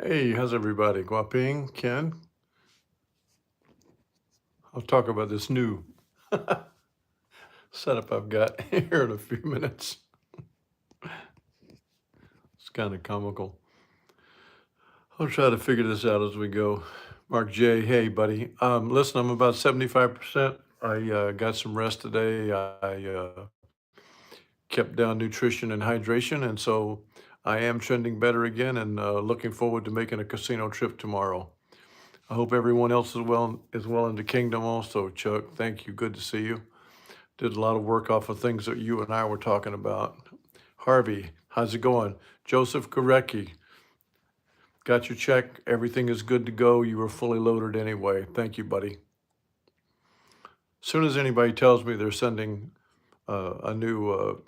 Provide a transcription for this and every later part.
Hey, how's everybody? Guaping, Ken? I'll talk about this new setup I've got here in a few minutes. It's kind of comical. I'll try to figure this out as we go. Mark J, hey, buddy. Listen, I'm about 75%. I got some rest today. I kept down nutrition and hydration, and so I am trending better again and looking forward to making a casino trip tomorrow. I hope everyone else is well in the kingdom also, Chuck. Thank you. Good to see you. Did a lot of work off of things that you and I were talking about. Harvey, how's it going? Joseph Gorecki, got your check. Everything is good to go. You were fully loaded anyway. Thank you, buddy. As soon as anybody tells me they're sending a new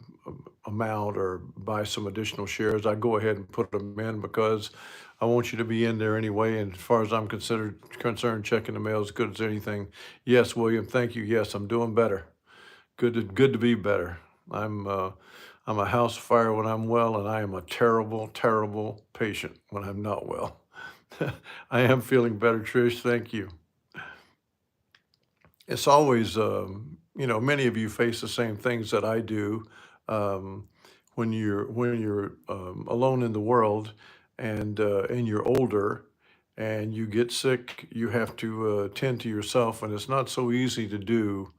amount or buy some additional shares, I go ahead and put them in because I want you to be in there anyway. And as far as I'm concerned, checking the mail as good as anything. Yes, William, thank you. Yes, I'm doing better. Good to be better. I'm uh, I'm a house fire when I'm well, and I am a terrible, terrible patient when I'm not well. I am feeling better, Trish. Thank you. It's always, many of you face the same things that I do when you're alone in the world and you're older and you get sick. You have to tend to yourself, and it's not so easy to do.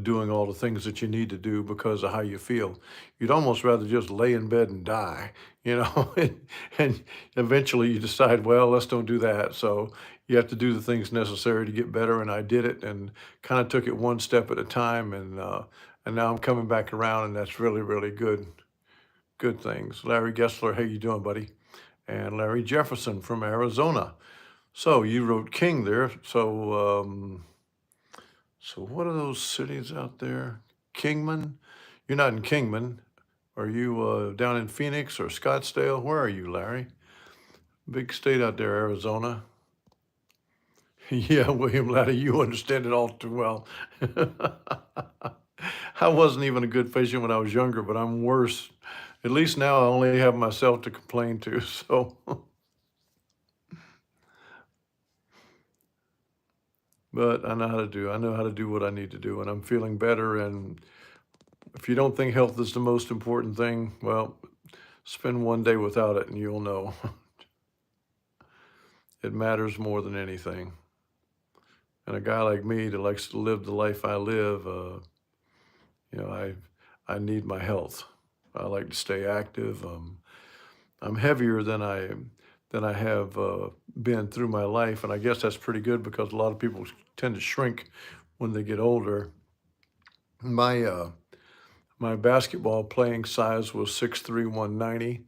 Doing all the things that you need to do because of how you feel. You'd almost rather just lay in bed and die, you know, and eventually you decide, well, let's don't do that. So you have to do the things necessary to get better. And I did it and kind of took it one step at a time. And now I'm coming back around, and that's really, really good things. Larry Gessler, how you doing, buddy? And Larry Jefferson from Arizona. So you wrote King there. So what are those cities out there? Kingman? You're not in Kingman. Are you down in Phoenix or Scottsdale? Where are you, Larry? Big state out there, Arizona. Yeah, William Latta, you understand it all too well. I wasn't even a good patient when I was younger, but I'm worse. At least now I only have myself to complain to. So, but I know how to do what I need to do, and I'm feeling better. And if you don't think health is the most important thing, well, spend one day without it and you'll know it matters more than anything. And a guy like me that likes to live the life I live, you know, I need my health. I like to stay active. I'm heavier than I have been through my life, and I guess that's pretty good because a lot of people tend to shrink when they get older. My my basketball playing size was 6'3", 190.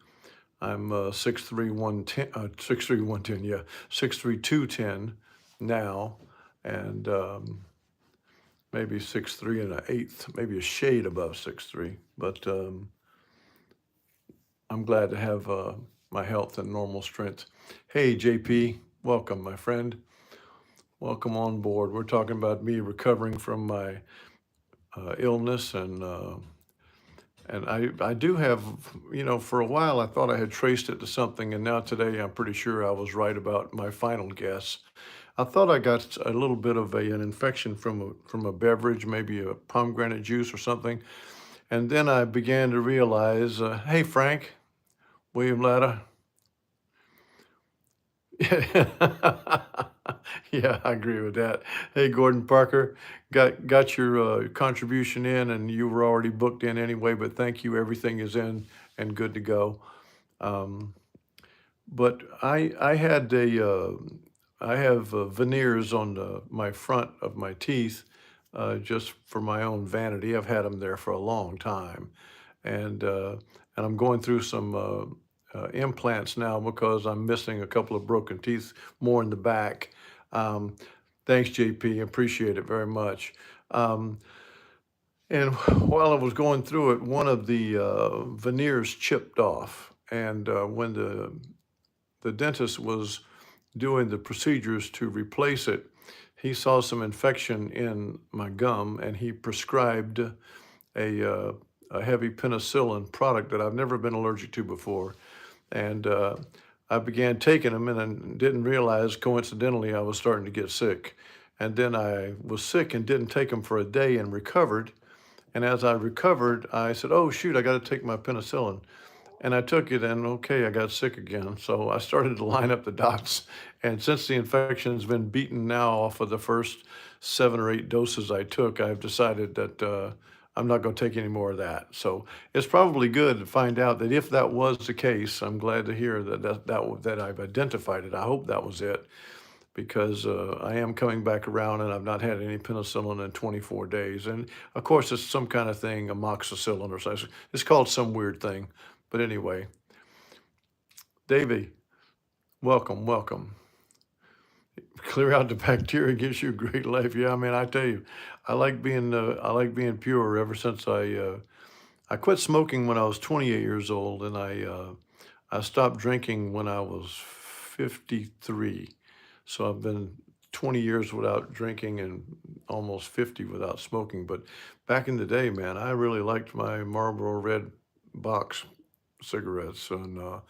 I'm 6'3", 110, 6'3", 110, yeah, 6'3", 210 now, and maybe 6'3" and an eighth, maybe a shade above 6'3". But I'm glad to have my health and normal strength. Hey, JP, welcome, my friend. Welcome on board. We're talking about me recovering from my illness and I do have, for a while I thought I had traced it to something, and now today I'm pretty sure I was right about my final guess. I thought I got a little bit of an infection from a beverage, maybe a pomegranate juice or something, and then I began to realize, hey Frank, William Latta. Yeah, I agree with that. Hey, Gordon Parker, got your contribution in, and you were already booked in anyway. But thank you. Everything is in and good to go. Um, but I have veneers on my front of my teeth, just for my own vanity. I've had them there for a long time, and uh, and I'm going through some implants now because I'm missing a couple of broken teeth more in the back. Um, Thanks, JP. Appreciate it very much. Um, and while I was going through it, one of the veneers chipped off, and when the dentist was doing the procedures to replace it, he saw some infection in my gum, and he prescribed a heavy penicillin product that I've never been allergic to before. And I began taking them and I didn't realize coincidentally I was starting to get sick. And then I was sick and didn't take them for a day and recovered. And as I recovered, I said, oh, shoot, I got to take my penicillin. And I took it and okay, I got sick again. So I started to line up the dots. And since the infection's been beaten now off of the first 7 or 8 doses I took, I've decided that I'm not going to take any more of that. So it's probably good to find out that if that was the case, I'm glad to hear that I've identified it. I hope that was it because I am coming back around and I've not had any penicillin in 24 days. And of course, it's some kind of thing, amoxicillin or something. It's called some weird thing. But anyway, Davey, welcome, welcome. Clear out the bacteria gives you a great life. Yeah, I mean, I tell you, I like being pure. Ever since I quit smoking when I was 28 years old, and I stopped drinking when I was 53. So I've been 20 years without drinking and almost 50 without smoking. But back in the day, man, I really liked my Marlboro Red box cigarettes. And of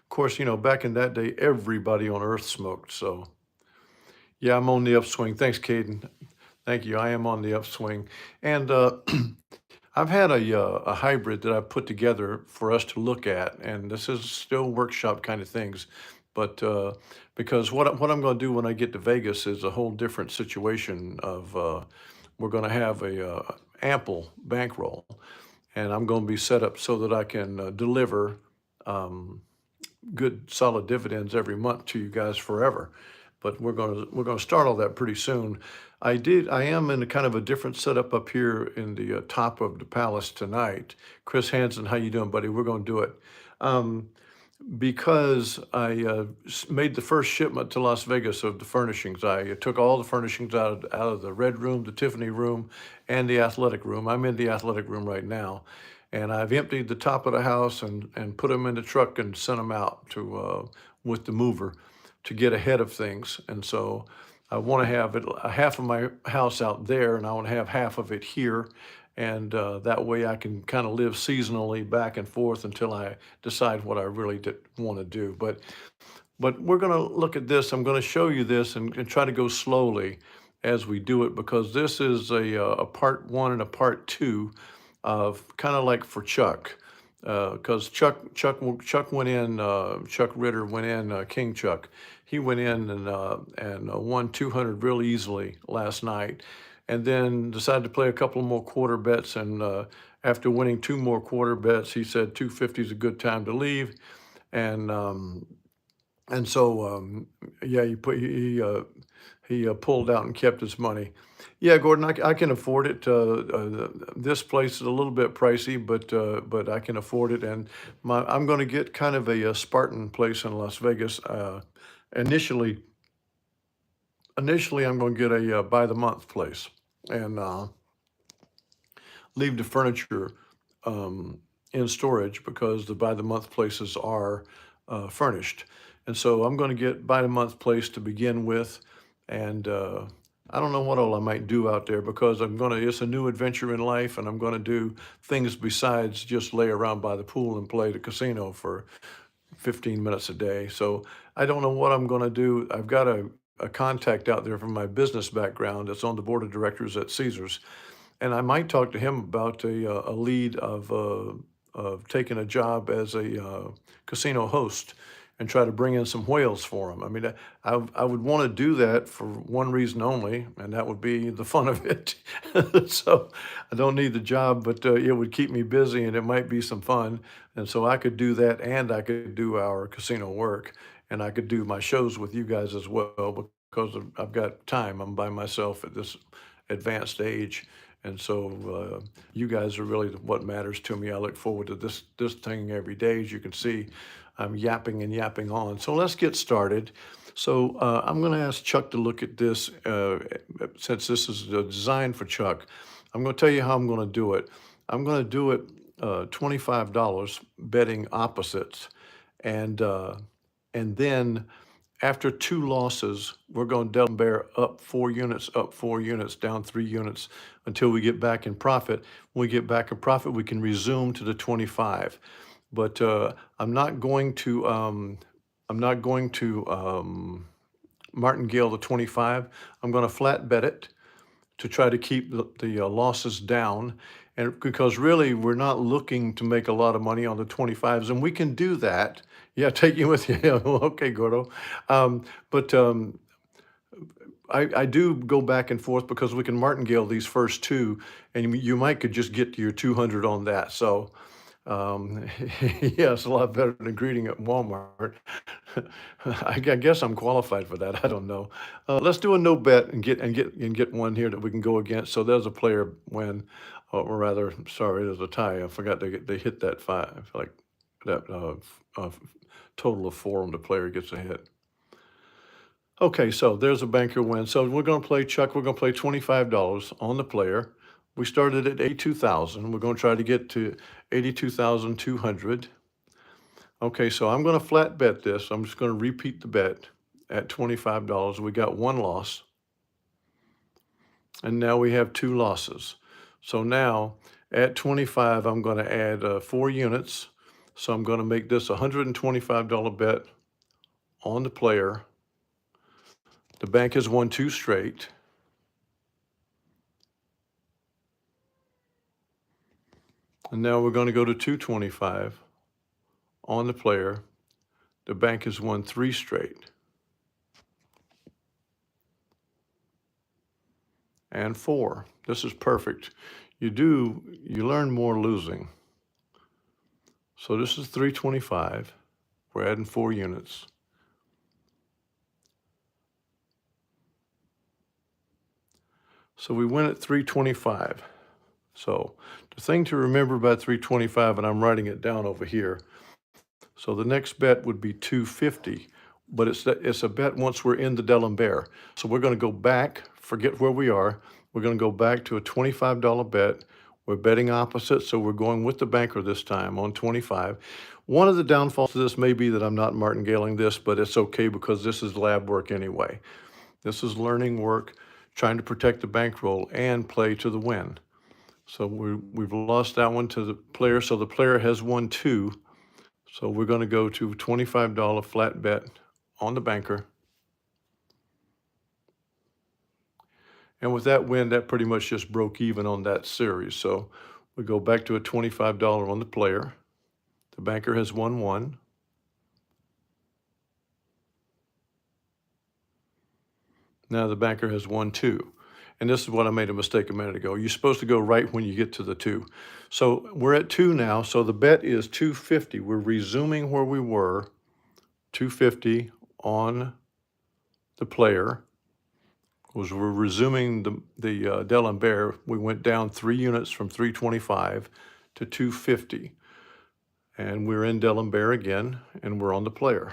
course, back in that day, everybody on earth smoked. So yeah, I'm on the upswing. Thanks, Caden. Thank you. I am on the upswing. And I've had a hybrid that I put together for us to look at, and this is still workshop kind of things, but because what I'm going to do when I get to Vegas is a whole different situation of we're going to have a ample bankroll, and I'm going to be set up so that I can deliver um, good solid dividends every month to you guys forever. But we're gonna start all that pretty soon. I am in a kind of a different setup up here in the top of the palace tonight. Chris Hansen, how you doing, buddy? We're gonna do it. Um, because I made the first shipment to Las Vegas of the furnishings. I took all the furnishings out of the red room, the Tiffany room, and the athletic room. I'm in the athletic room right now. And I've emptied the top of the house and put them in the truck and sent them out to with the mover to get ahead of things. And so I want to have half of my house out there, and I want to have half of it here. And that way I can kind of live seasonally back and forth until I decide what I really want to do. But we're going to look at this. I'm going to show you this and try to go slowly as we do it because this is a part one and a part two of kind of like for Chuck. Because Chuck went in, Chuck Ritter went in, King Chuck. He went in and won 200 real easily last night, and then decided to play a couple more quarter bets. And after winning 2 more quarter bets, he said 250 is a good time to leave. And yeah, he pulled out and kept his money. Yeah, Gordon, I can afford it. This place is a little bit pricey, but I can afford it. And I'm going to get kind of a Spartan place in Las Vegas. Initially, I'm going to get a by the month place and leave the furniture in storage because the by the month places are furnished. And so I'm going to get by the month place to begin with. And I don't know what all I might do out there because it's a new adventure in life and I'm going to do things besides just lay around by the pool and play the casino for 15 minutes a day. So I don't know what I'm going to do. I've got a contact out there from my business background that's on the board of directors at Caesars. And I might talk to him about a lead of taking a job as a casino host and try to bring in some whales for him. I mean, I would want to do that for one reason only, and that would be the fun of it. So I don't need the job, but it would keep me busy and it might be some fun. And so I could do that and I could do our casino work and I could do my shows with you guys as well because I've got time. I'm by myself at this advanced age. And so you guys are really what matters to me. I look forward to this thing every day. As you can see, I'm yapping and yapping on. So let's get started. So I'm going to ask Chuck to look at this since this is designed for Chuck. I'm going to tell you how I'm going to do it. I'm going to do it $25 betting opposites. And then after 2 losses, we're going to double bear up 4 units, down 3 units until we get back in profit. When we get back in profit, we can resume to the 25. But I'm not going to I'm not going to martingale the 25. I'm going to flat bet it to try to keep the losses down. And because really we're not looking to make a lot of money on the 25s, and we can do that. Yeah, take you with you. Okay, Gordo. But I do go back and forth because we can martingale these first two, and you might could just get to your 200 on that. So yeah, it's a lot better than greeting at Walmart. I guess I'm qualified for that. I don't know. Let's do a no bet and get one here that we can go against. So there's a player win, or rather, sorry, there's a tie. I forgot they hit that five, like that total of four on the player gets a hit. Okay, so there's a banker win. So we're going to play, Chuck, we're going to play $25 on the player. We started at 82,000. We're going to try to get to 82,200. Okay, so I'm going to flat bet this. I'm just going to repeat the bet at $25. We got one loss. And now we have two losses. So now at 25, I'm going to add 4 units. So I'm going to make this a $125 bet on the player. The bank has won 2 straight. And now we're going to go to 225 on the player. The bank has won 3 straight. And 4. This is perfect. You learn more losing. So this is 325. We're adding 4 units. So we win at 325. So the thing to remember about 325, and I'm writing it down over here. So the next bet would be 250, but it's a bet once we're in the D'Alembert. So we're going to go back, forget where we are. We're going to go back to a $25 bet. We're betting opposite, so we're going with the banker this time on 25. One of the downfalls to this may be that I'm not martingaling this, but it's okay because this is lab work anyway. This is learning work, trying to protect the bankroll and play to the win. So we've lost that one to the player, so the player has won 2. So we're going to go to $25 flat bet on the banker. And with that win, that pretty much just broke even on that series. So we go back to a $25 on the player. The banker has won 1. Now the banker has won 2. And this is what I made a mistake a minute ago. You're supposed to go right when you get to the 2. So we're at 2 now. So the bet is 250. We're resuming where we were, 250 on the player. As we're resuming the D'Alembert, we went down 3 units from 325 to 250. And we're in D'Alembert again, and we're on the player.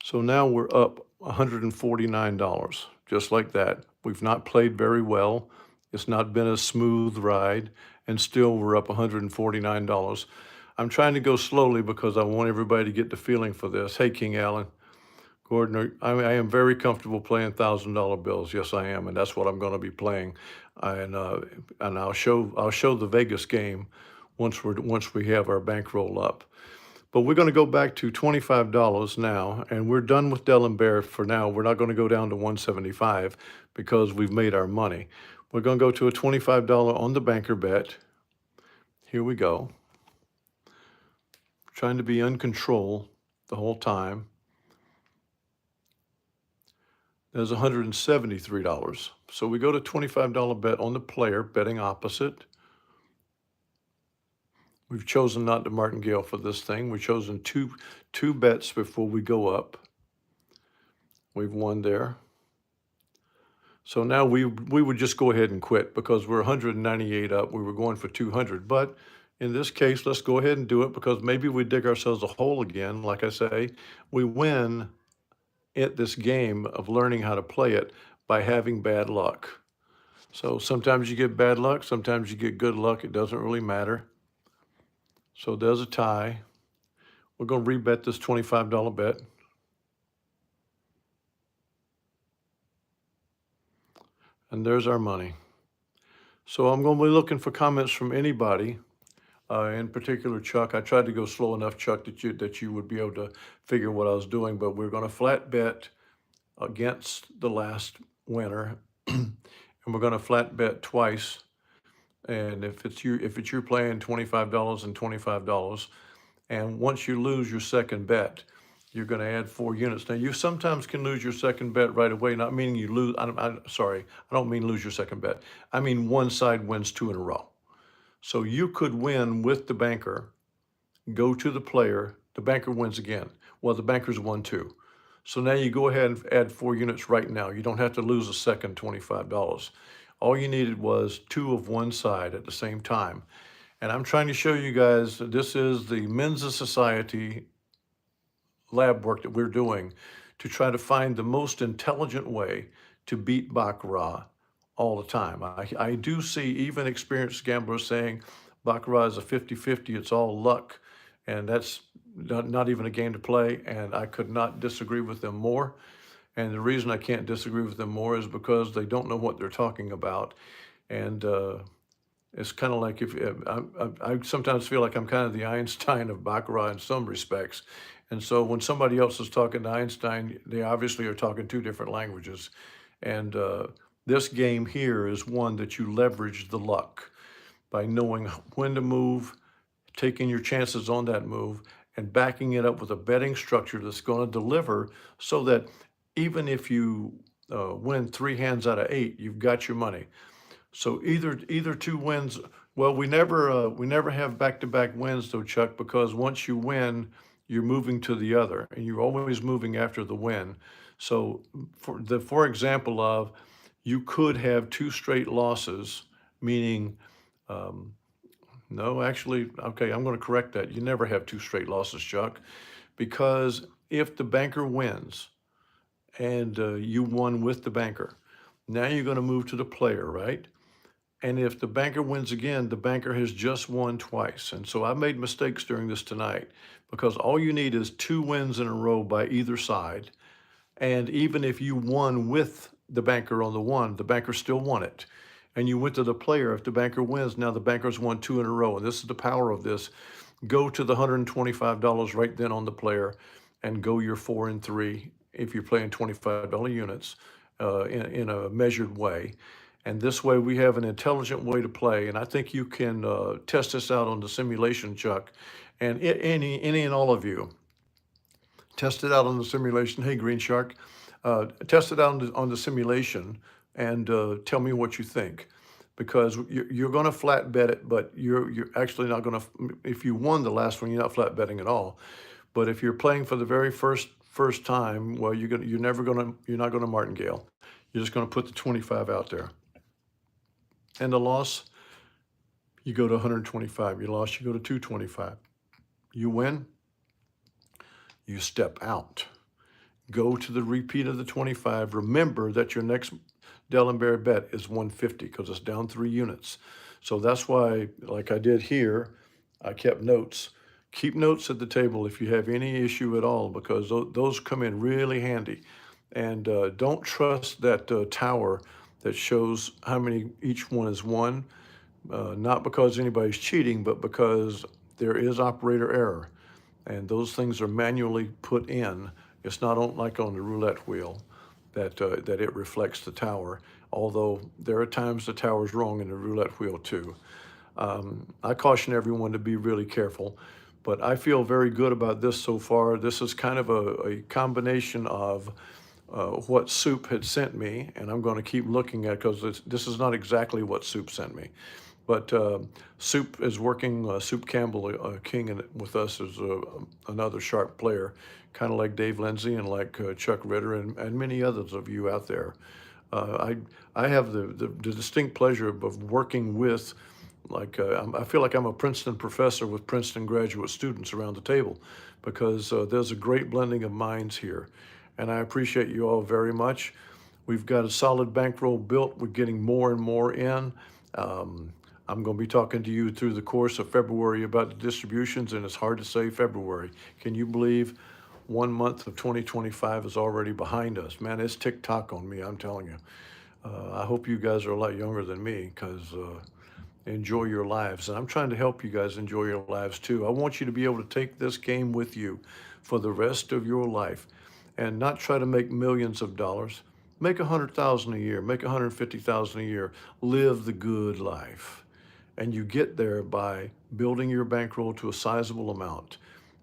So now we're up $149, just like that. We've not played very well. It's not been a smooth ride, and still we're up $149. I'm trying to go slowly because I want everybody to get the feeling for this. Hey, King Allen, Gordon, I am very comfortable playing $1,000 bills. Yes, I am, and that's what I'm going to be playing. And I'll show the Vegas game once we have our bankroll up. But we're going to go back to $25 now, and we're done with D'Alembert for now. We're not going to go down to 175 because we've made our money. We're going to go to a $25 on the banker bet. Here we go. Trying to be in control the whole time. There's $173. So we go to $25 bet on the player, betting opposite. We've chosen not to martingale for this thing. We've chosen two bets before we go up. We've won there. So now we would just go ahead and quit because we're 198 up. We were going for 200. But in this case, let's go ahead and do it because maybe we dig ourselves a hole again. Like I say, we win at this game of learning how to play it by having bad luck. So sometimes you get bad luck, sometimes you get good luck. It doesn't really matter. So there's a tie. We're going to rebet this $25 bet. And there's our money. So I'm going to be looking for comments from anybody. In particular, Chuck, I tried to go slow enough, Chuck, that you would be able to figure what I was doing. But we're going to flat bet against the last winner, and we're going to flat bet twice. And if it's you playing $25 and $25, and once you lose your second bet, you're going to add 4 units. Now, you sometimes can lose your second bet right away, not meaning you lose. Sorry, I don't mean lose your second bet. I mean one side wins 2 in a row. So you could win with the banker, go to the player, the banker wins again. Well, the banker's won too. So now you go ahead and add 4 units right now. You don't have to lose a second $25. All you needed was two of one side at the same time. And I'm trying to show you guys that this is the Men's Society lab work that we're doing to try to find the most intelligent way to beat Baccarat all the time. I do see even experienced gamblers saying Baccarat is a 50-50, it's all luck, and that's not even a game to play, and I could not disagree with them more. And the reason I can't disagree with them more is because they don't know what they're talking about. And it's kind of like if I sometimes feel like I'm kind of the Einstein of Baccarat in some respects. And so when somebody else is talking to Einstein, they obviously are talking two different languages. And this game here is one that you leverage the luck by knowing when to move, taking your chances on that move, and backing it up with a betting structure that's going to deliver so that even if you win 3 hands out of 8, you've got your money. So either two wins. Well, we never have back-to-back wins though, Chuck, because once you win, you're moving to the other, and you're always moving after the win. So for example of, you could have two straight losses, meaning no, actually, okay, I'm going to correct that. You never have two straight losses, Chuck, because if the banker wins and you won with the banker, now you're going to move to the player, right? And if the banker wins again, the banker has just won twice. And so I made mistakes during this tonight because all you need is 2 wins in a row by either side. And even if you won with the banker on the one, the banker still won it. And you went to the player. If the banker wins, now the banker's won 2 in a row. And this is the power of this. Go to the $125 right then on the player and go your 4 and 3 if you're playing $25 units in a measured way. And this way we have an intelligent way to play. And I think you can test this out on the simulation, Chuck. And any and all of you, test it out on the simulation. Hey, Green Shark, test it out on the simulation and tell me what you think. Because you're going to flat bet it, but you're actually not going to. If you won the last one, you're not flat betting at all. But if you're playing for the very first time, well, you're not going to martingale. You're just going to put the 25 out there. And the loss, you go to 125. You lost, you go to 225. You win, you step out. Go to the repeat of the 25. Remember that your next Dellenberry bet is 150 because it's down 3 units. So that's why, like I did here, I kept notes. Keep notes at the table if you have any issue at all, because those come in really handy. And don't trust that tower that shows how many each one is won, not because anybody's cheating, but because there is operator error. And those things are manually put in. It's not like on the roulette wheel that it reflects the tower, although there are times the tower's wrong in the roulette wheel too. I caution everyone to be really careful, but I feel very good about this so far. This is kind of a combination of what Soup had sent me, and I'm going to keep looking at, because this is not exactly what Soup sent me. But Soup is working, Soup Campbell, King, with us as another sharp player, kind of like Dave Lindsay and like Chuck Ritter and many others of you out there. I have the distinct pleasure of working with, I feel like I'm a Princeton professor with Princeton graduate students around the table, because there's a great blending of minds here. And I appreciate you all very much. We've got a solid bankroll built. We're getting more and more in. I'm going to be talking to you through the course of February about the distributions, and it's hard to say February. Can you believe 1 month of 2025 is already behind us? Man, it's tick-tock on me, I'm telling you. I hope you guys are a lot younger than me because enjoy your lives. And I'm trying to help you guys enjoy your lives too. I want you to be able to take this game with you for the rest of your life and not try to make millions of dollars. Make 100,000 a year, make 150,000 a year. Live the good life. And you get there by building your bankroll to a sizable amount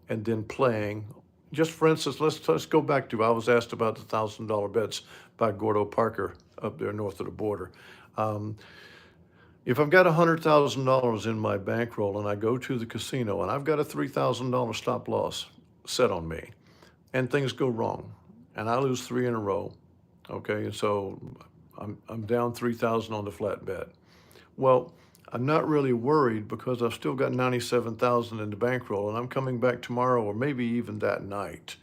and then playing. Just for instance, let's go back to, I was asked about the $1,000 bets by Gordo Parker up there north of the border. Um, if I've got $100,000 in my bankroll and I go to the casino and I've got a $3,000 stop loss set on me and things go wrong and I lose three in a row, okay, and so I'm down 3,000 on the flat bet. Well, I'm not really worried because I've still got 97,000 in the bankroll and I'm coming back tomorrow or maybe even that night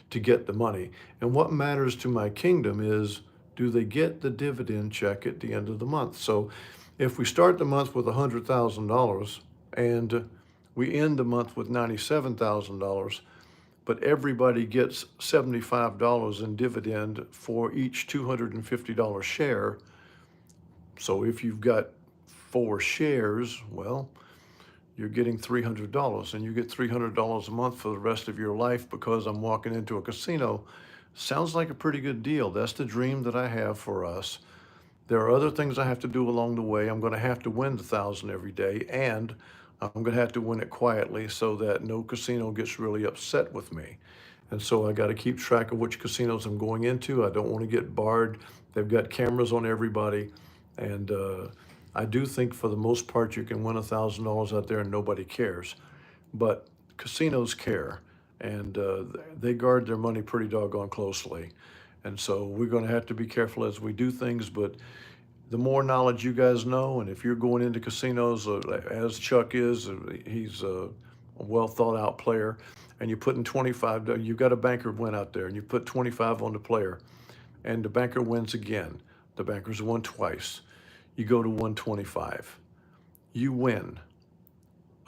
to get the money. And what matters to my kingdom is, do they get the dividend check at the end of the month? So if we start the month with $100,000 and we end the month with $97,000, but everybody gets $75 in dividend for each $250 share. So if you've got 4 shares, well, you're getting $300 and you get $300 a month for the rest of your life because I'm walking into a casino. Sounds like a pretty good deal. That's the dream that I have for us. There are other things I have to do along the way. I'm going to have to win the 1,000 every day, and I'm going to have to win it quietly so that no casino gets really upset with me. And so I got to keep track of which casinos I'm going into. I don't want to get barred. They've got cameras on everybody. And I do think for the most part you can win $1,000 out there and nobody cares. But casinos care, and they guard their money pretty doggone closely. And so we're going to have to be careful as we do things. But the more knowledge you guys know, and if you're going into casinos, as Chuck is, he's a well thought out player, and you're putting 25, you've got a banker win out there, and you put 25 on the player, and the banker wins again. The banker's won twice. You go to 125. You win.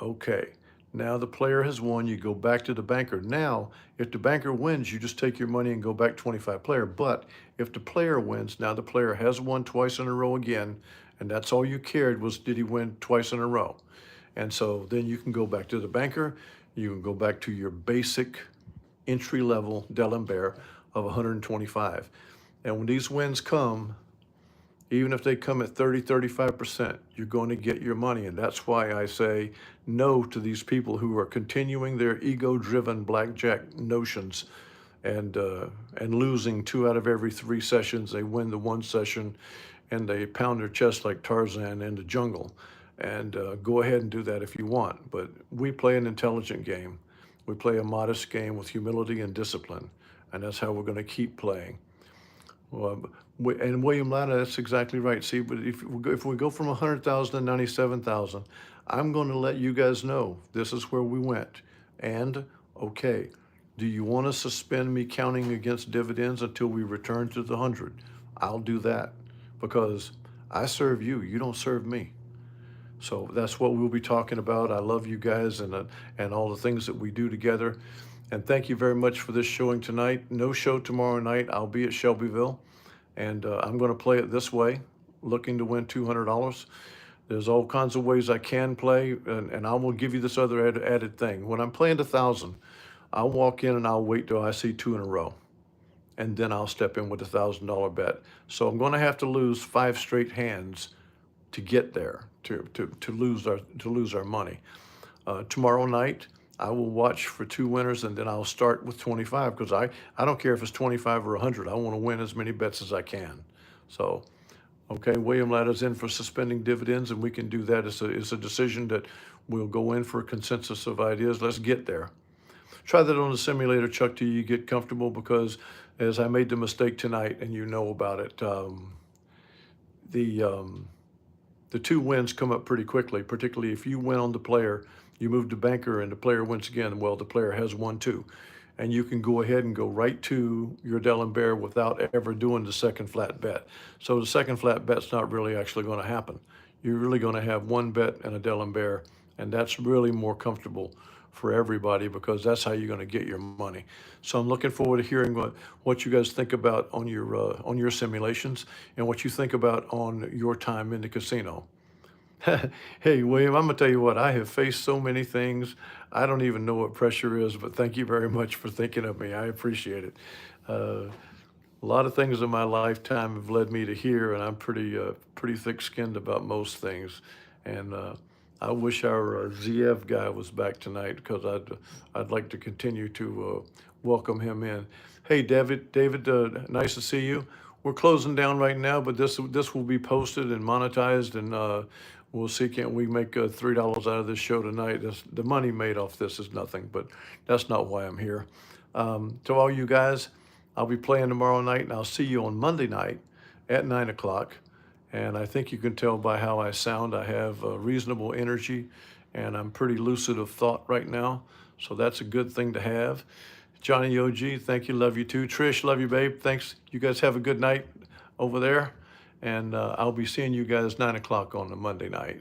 Okay. Now the player has won. You go back to the banker. Now, if the banker wins, you just take your money and go back 25 player. But if the player wins, now the player has won twice in a row again, and that's all you cared was, did he win twice in a row? And so then you can go back to the banker. You can go back to your basic entry level D'Alembert of 125. And when these wins come, even if they come at 30, 35%, you're going to get your money. And that's why I say no to these people who are continuing their ego-driven blackjack notions and losing 2 out of every 3 sessions. They win the 1 session and they pound their chest like Tarzan in the jungle. And go ahead and do that if you want. But we play an intelligent game. We play a modest game with humility and discipline. And that's how we're going to keep playing. Well, and William Latta, that's exactly right. See, but if we go from 100,000 to 97,000, I'm going to let you guys know this is where we went. And okay, do you want to suspend me counting against dividends until we return to the 100? I'll do that because I serve you. You don't serve me. So that's what we'll be talking about. I love you guys and all the things that we do together. And thank you very much for this showing tonight. No show tomorrow night. I'll be at Shelbyville, and I'm going to play it this way, looking to win $200. There's all kinds of ways I can play, and I will give you this other added thing. When I'm playing 1,000, I'll walk in and I'll wait till I see 2 in a row, and then I'll step in with a $1,000 bet. So I'm going to have to lose 5 straight hands to get there, to lose our money. Tomorrow night, I will watch for 2 winners, and then I'll start with 25 because I don't care if it's 25 or 100. I want to win as many bets as I can. So, okay, William Latta's in for suspending dividends, and we can do that. It's a decision that we'll go in for a consensus of ideas. Let's get there. Try that on the simulator, Chuck, till you get comfortable, because as I made the mistake tonight, and you know about it, the 2 wins come up pretty quickly, particularly if you win on the player, you move to banker and the player wins again. Well, the player has won 2. And you can go ahead and go right to your D'Alembert without ever doing the second flat bet. So the second flat bet's not really actually going to happen. You're really going to have 1 bet and a D'Alembert, and that's really more comfortable for everybody, because that's how you're going to get your money. So I'm looking forward to hearing what you guys think about on your simulations, and what you think about on your time in the casino. Hey, William, I'm gonna tell you what, I have faced so many things. I don't even know what pressure is, but thank you very much for thinking of me. I appreciate it. Uh, a lot of things in my lifetime have led me to here, and I'm pretty thick-skinned about most things. And I wish our ZF guy was back tonight, because I'd like to continue to welcome him in. Hey, David, nice to see you. We're closing down right now, but this will be posted and monetized, and we'll see, can we make $3 out of this show tonight? The money made off this is nothing, but that's not why I'm here. To all you guys, I'll be playing tomorrow night, and I'll see you on Monday night at 9 o'clock. And I think you can tell by how I sound, I have reasonable energy, and I'm pretty lucid of thought right now. So that's a good thing to have. Johnny OG, thank you, love you too. Trish, love you, babe. Thanks. You guys have a good night over there. And I'll be seeing you guys 9 o'clock on the Monday night.